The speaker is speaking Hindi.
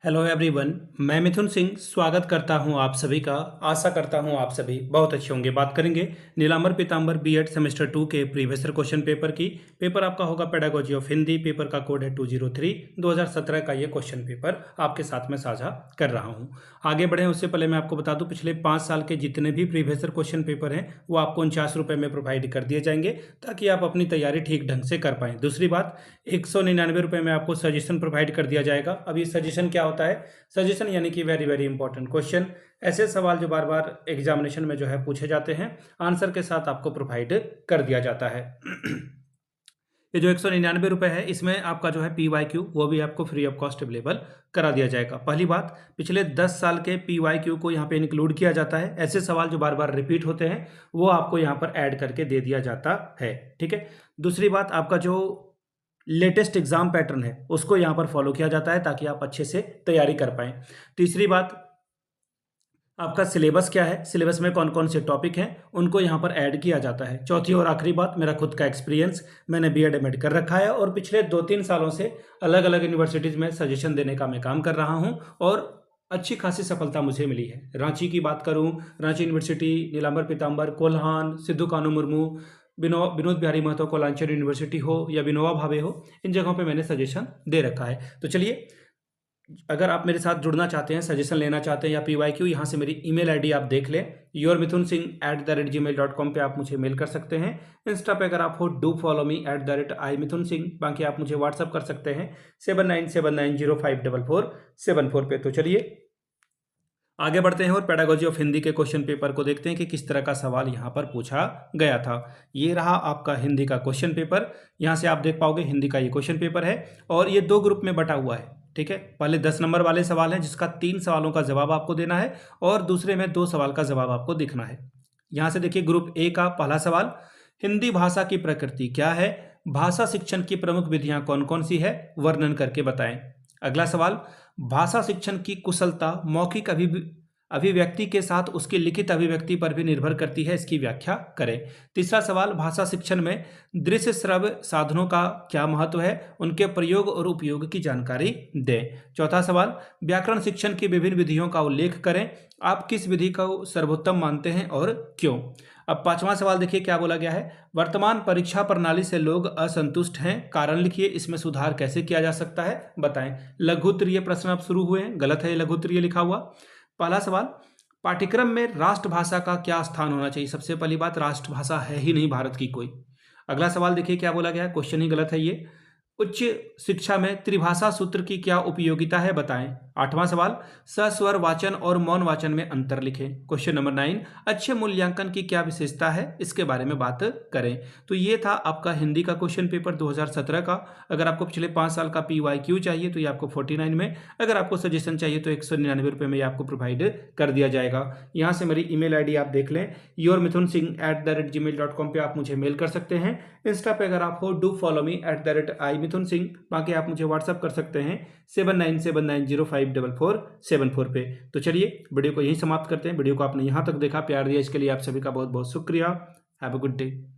Hello everyone. मैं मिथुन सिंह स्वागत करता हूं आप सभी का। आशा करता हूं आप सभी बहुत अच्छे होंगे। बात करेंगे नीलांबर पीतांबर बीएड सेमेस्टर 2 के प्रीवियस ईयर क्वेश्चन पेपर की। पेपर आपका होगा पेडागोजी ऑफ हिंदी। पेपर का कोड है 203। 2017 का ये क्वेश्चन पेपर आपके साथ में साझा कर रहा हूं। आगे बढ़े उससे पहले मैं आपको बता दूं, पिछले 5 साल के जितने भी प्रीवियस ईयर क्वेश्चन पेपर हैं वो आपको 49 रुपये में प्रोवाइड कर दिए जाएंगे ताकि आप अपनी तैयारी ठीक ढंग से कर पाएँ। दूसरी बात, 199 रुपये में आपको सजेशन प्रोवाइड कर दिया जाएगा। अब ये सजेशन क्या होता है? सजेशन यानी कि वेरी वेरी इंपॉर्टेंट क्वेश्चन, ऐसे सवाल जो बार बार एग्जामिनेशन में जो है पूछे जाते हैं, आंसर के साथ आपको प्रोवाइड कर दिया जाता है। ये जो 199 रुपये है, इसमें आपका जो है PYQ वो भी आपको फ्री ऑफ कॉस्ट अवेलेबल करा दिया जाएगा। पहली बात, पिछले 10 साल के PYQ को यहाँ पे इंक्लूड किया जाता है। ऐसे सवाल जो बार बार रिपीट होते हैं वो आपको यहाँ पर ऐड करके दे दिया जाता है। ठीक है। दूसरी बात, आपका जो लेटेस्ट एग्जाम पैटर्न है उसको यहाँ पर फॉलो किया जाता है ताकि आप अच्छे से तैयारी कर पाएं। तीसरी बात, आपका सिलेबस क्या है, सिलेबस में कौन कौन से टॉपिक हैं उनको यहाँ पर ऐड किया जाता है। चौथी और आखिरी बात, मेरा खुद का एक्सपीरियंस, मैंने बीएड एमएड कर रखा है और पिछले 2-3 सालों से अलग अलग यूनिवर्सिटीज़ में सजेशन देने का मैं काम कर रहा हूँ और अच्छी खासी सफलता मुझे मिली है। रांची की बात करूँ, रांची यूनिवर्सिटी, नीलांबर पीतांबर, कोल्हान, सिद्धू कानू मुर्मू, विनोद बिहारी महतो कोलांचल यूनिवर्सिटी हो या विनोबा भावे हो, इन जगहों पे मैंने सजेशन दे रखा है। तो चलिए, अगर आप मेरे साथ जुड़ना चाहते हैं, सजेशन लेना चाहते हैं या PYQ, यहाँ से मेरी ईमेल आईडी आप देख लें, yourmithunsingh@gmail.com पे आप मुझे मेल कर सकते हैं। इंस्टा पे अगर आप हो, डू फॉलो मी @imithunsingh। बाकी आप मुझे व्हाट्सअप कर सकते हैं 7979054474 पे। तो चलिए आगे बढ़ते हैं और पेडागोजी ऑफ हिंदी के क्वेश्चन पेपर को देखते हैं कि किस तरह का सवाल यहाँ पर पूछा गया था। ये रहा आपका हिंदी का क्वेश्चन पेपर। यहाँ से आप देख पाओगे हिंदी का ये क्वेश्चन पेपर है और ये 2 ग्रुप में बटा हुआ है। ठीक है। पहले 10 नंबर वाले सवाल हैं जिसका 3 सवालों का जवाब आपको देना है और दूसरे में 2 सवाल का जवाब आपको दिखना है। यहाँ से देखिए, ग्रुप ए का पहला सवाल, हिंदी भाषा की प्रकृति क्या है, भाषा शिक्षण की प्रमुख विधियां कौन कौन सी है, वर्णन करके बताएं। अगला सवाल, भाषा शिक्षण की कुशलता मौखिक अभिव्यक्ति के साथ उसकी लिखित अभिव्यक्ति पर भी निर्भर करती है, इसकी व्याख्या करें। तीसरा सवाल, भाषा शिक्षण में दृश्य श्रव्य साधनों का क्या महत्व है, उनके प्रयोग और उपयोग की जानकारी दें। चौथा सवाल, व्याकरण शिक्षण की विभिन्न विधियों का उल्लेख करें, आप किस विधि को सर्वोत्तम मानते हैं और क्यों। अब पांचवा सवाल देखिए क्या बोला गया है, वर्तमान परीक्षा प्रणाली से लोग असंतुष्ट हैं, कारण लिखिए, इसमें सुधार कैसे किया जा सकता है बताएं। लघु उत्तरीय प्रश्न अब शुरू हुए हैं, गलत है लघु उत्तरीय लिखा हुआ। पहला सवाल, पाठ्यक्रम में राष्ट्रभाषा का क्या स्थान होना चाहिए। सबसे पहली बात, राष्ट्रभाषा है ही नहीं भारत की कोई। अगला सवाल देखिए क्या बोला गया है, क्वेश्चन ही गलत है ये। उच्च शिक्षा में त्रिभाषा सूत्र की क्या उपयोगिता है बताएं। आठवां सवाल, सस्वर वाचन और मौन वाचन में अंतर लिखें। क्वेश्चन नंबर 9, अच्छे मूल्यांकन की क्या विशेषता है, इसके बारे में बात करें। तो ये था आपका हिंदी का क्वेश्चन पेपर 2017 का। अगर आपको पिछले 5 साल का PYQ चाहिए तो ये आपको 49 में, अगर आपको सजेशन चाहिए तो 199 रुपये में ये आपको प्रोवाइड कर दिया जाएगा। यहाँ से मेरी ईमेल आईडी आप देख लें, yourmithunsingh@gmail.com पे आप मुझे मेल कर सकते हैं। इंस्टा पे अगर आप हो, डू फॉलो मी @मिथुन सिंह। बाकी आप मुझे व्हाट्सअप कर सकते हैं 7979054474 पे। तो चलिए वीडियो को यहीं समाप्त करते हैं। वीडियो को आपने यहाँ तक देखा, प्यार दिया, इसके लिए आप सभी का बहुत बहुत शुक्रिया। Have a good day.